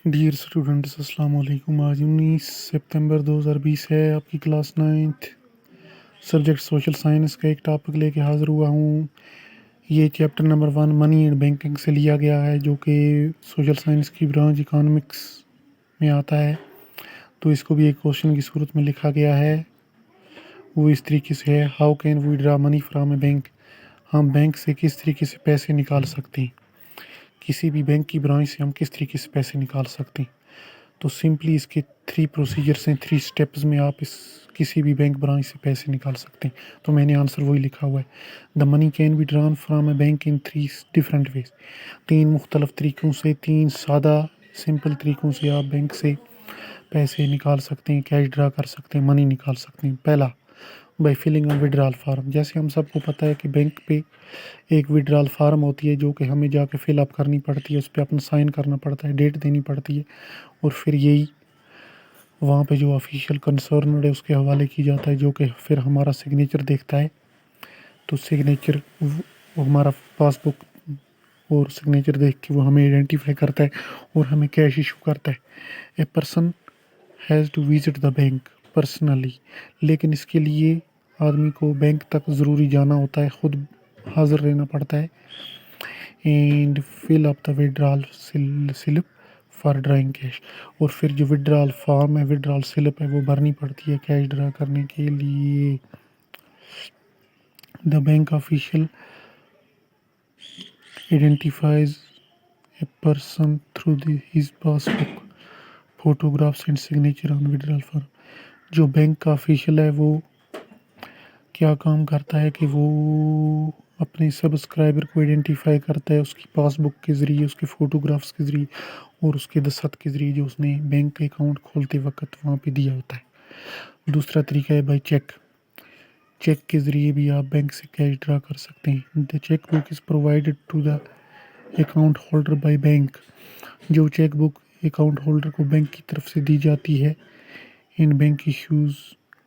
Dear students السلام علیکم۔ آج 19 ستمبر 2020 ہے، آپ کی کلاس 9 سبجیکٹ سوشل سائنس کا ایک ٹاپک لے کے حاضر ہوا ہوں۔ یہ chapter number 1 money and banking سے لیا گیا ہے، جو کہ سوشل سائنس کی برانچ اکانومکس میں آتا ہے۔ تو اس کو بھی ایک کوشچن کی صورت میں لکھا گیا ہے، وہ اس طریقے سے ہے: how can we draw money from a bank? ہم بینک سے کس طریقے سے پیسے نکال سکتے ہیں، کسی بھی بینک کی برانچ سے ہم کس طریقے سے پیسے نکال سکتے ہیں۔ تو سمپلی اس کے 3 پروسیجرس ہیں، 3 سٹیپس میں آپ کسی بھی بینک برانچ سے پیسے نکال سکتے ہیں۔ تو میں نے آنسر وہی لکھا ہوا ہے: the money can be drawn from a bank in 3 different ways. 3 مختلف طریقوں سے، 3 سادہ سمپل طریقوں سے آپ بینک سے پیسے نکال سکتے ہیں، کیش ڈرا کر سکتے ہیں، منی نکال سکتے ہیں۔ پہلا، by filling a withdrawal form. جیسے ہم سب کو پتہ ہے کہ بینک پہ ایک وڈرال فارم ہوتی ہے، جو کہ ہمیں جا کے فل اپ کرنی پڑتی ہے، اس پہ اپنا سائن کرنا پڑتا ہے، ڈیٹ دینی پڑتی ہے، اور پھر یہی وہاں پہ جو آفیشیل کنسرنڈ ہے اس کے حوالے کی جاتا ہے، جو کہ پھر ہمارا سگنیچر دیکھتا ہے۔ تو سگنیچر وہ ہمارا پاس بک اور سگنیچر دیکھ کے وہ ہمیں آئیڈینٹیفائی کرتا ہے اور ہمیں کیش ایشو کرتا ہے۔ A person has to visit the bank personally. لیکن اس کے لیے آدمی کو بینک تک ضروری جانا ہوتا ہے، خود حاضر رہنا پڑتا ہے۔ And fill up the withdrawal slip for drawing cash. اور پھر جو وڈرال فارم ہے، وڈرال سلپ ہے، وہ بھرنی پڑتی ہے کیش ڈرا کرنے کے لیے۔ The bank official identifies a person through his pass book, photographs and signature on withdrawal form. جو بینک کا آفیشیل ہے وہ کیا کام کرتا ہے کہ وہ اپنے سبسکرائبر کو آئیڈینٹیفائی کرتا ہے، اس کی پاس بک کے ذریعے، اس کے فوٹوگرافس کے ذریعے اور اس کے دستخط کے ذریعے، جو اس نے بینک اکاؤنٹ کھولتے وقت وہاں پہ دیا ہوتا ہے۔ دوسرا طریقہ ہے بائی چیک۔ چیک کے ذریعے بھی آپ بینک سے کیش ڈرا کر سکتے ہیں۔ The cheque book is provided to the account holder by bank. جو چیک بک اکاؤنٹ ہولڈر کو بینک کی طرف سے دی جاتی ہے، in bank issues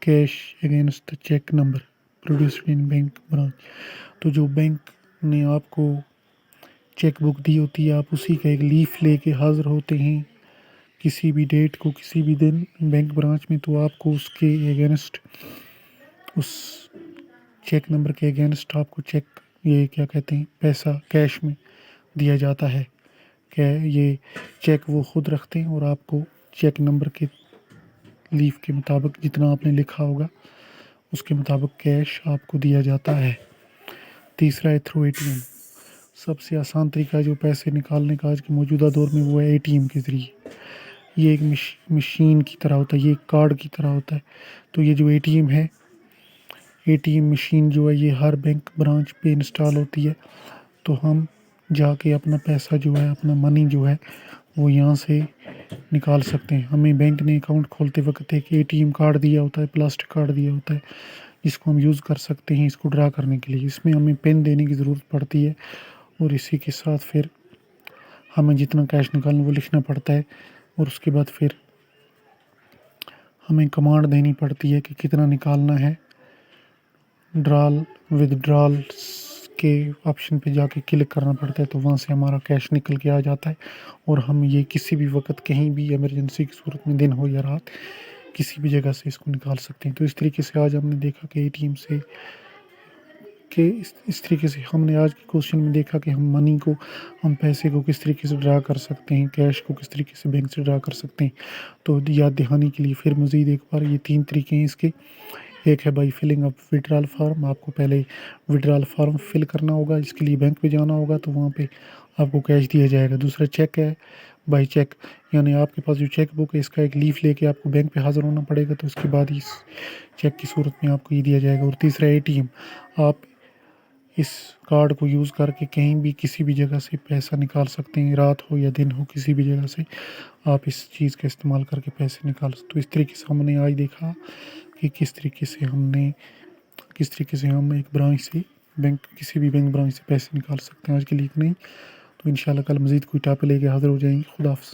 cash against the cheque number produced in bank branch. تو جو بینک نے آپ کو چیک بک دی ہوتی ہے، آپ اسی کا ایک لیف لے کے حاضر ہوتے ہیں کسی بھی ڈیٹ کو، کسی بھی دن بینک برانچ میں، تو آپ کو اس کے اگینسٹ، اس چیک نمبر کے اگینسٹ آپ کو چیک، یہ کیا کہتے ہیں، پیسہ کیش میں دیا جاتا ہے۔ کہ یہ چیک وہ خود رکھتے ہیں اور آپ کو چیک نمبر کے لیف کے مطابق جتنا آپ نے لکھا ہوگا اس کے مطابق کیش آپ کو دیا جاتا ہے۔ تیسرا ہے تھرو اے ٹی ایم۔ سب سے آسان طریقہ جو پیسے نکالنے کا آج کے موجودہ دور میں، وہ ہے اے ٹی ایم کے ذریعے۔ یہ ایک مشین کی طرح ہوتا ہے، یہ ایک کارڈ کی طرح ہوتا ہے۔ تو یہ جو اے ٹی ایم ہے، اے ٹی ایم مشین جو ہے، یہ ہر بینک برانچ پہ انسٹال ہوتی ہے۔ تو ہم جا کے اپنا پیسہ جو ہے، اپنا منی جو ہے، وہ یہاں سے نکال سکتے ہیں۔ ہمیں بینک نے اکاؤنٹ کھولتے وقت ایک اے ٹی ایم کارڈ دیا ہوتا ہے، پلاسٹک کارڈ دیا ہوتا ہے، جس کو ہم یوز کر سکتے ہیں اس کو ڈرا کرنے کے لیے۔ اس میں ہمیں پین دینے کی ضرورت پڑتی ہے، اور اسی کے ساتھ پھر ہمیں جتنا کیش نکالنا وہ لکھنا پڑتا ہے، اور اس کے بعد پھر ہمیں کمانڈ دینی پڑتی ہے کہ کتنا نکالنا ہے۔ ڈرال ود ڈرال کے آپشن پہ جا کے کلک کرنا پڑتا ہے، تو وہاں سے ہمارا کیش نکل کے آ جاتا ہے، اور ہم یہ کسی بھی وقت، کہیں بھی ایمرجنسی کی صورت میں، دن ہو یا رات، کسی بھی جگہ سے اس کو نکال سکتے ہیں۔ تو اس طریقے سے آج ہم نے دیکھا کہ اے ٹی ایم سے، کہ اس طریقے سے ہم نے آج کے کوشچن میں دیکھا کہ ہم منی کو، ہم پیسے کو کس طریقے سے ڈرا کر سکتے ہیں، کیش کو کس طریقے سے بینک سے ڈرا کر سکتے ہیں۔ تو یاد دہانی کے لیے پھر مزید ایک بار، یہ 3 طریقے ہیں اس کے۔ ایک ہے by filling up withdrawal form. آپ کو پہلے وڈرال فارم فل کرنا ہوگا، اس کے لیے بینک پہ جانا ہوگا، تو وہاں پہ آپ کو کیش دیا جائے گا۔ دوسرا چیک ہے بائی چیک، یعنی آپ کے پاس جو چیک بک ہے، اس کا ایک لیف لے کے آپ کو بینک پہ حاضر ہونا پڑے گا، تو اس کے بعد اس چیک کی صورت میں آپ کو یہ دیا جائے گا۔ اور تیسرا اے ٹی ایم، آپ اس کارڈ کو یوز کر کے کہیں بھی، کسی بھی جگہ سے پیسہ نکال سکتے ہیں، رات ہو یا دن ہو، کسی بھی جگہ سے آپ اس چیز کا استعمال کر کے پیسے نکال سکتے۔ تو اس طریقے سے ہم نے آج دیکھا کہ کس طریقے سے ہم ایک برانچ سے، بینک، کسی بھی بینک برانچ سے پیسے نکال سکتے ہیں۔ آج کے لیے اتنا ہی، تو انشاءاللہ کل مزید کوئی ٹاپک لے کے حاضر ہو جائیں گے۔ خدا حافظ۔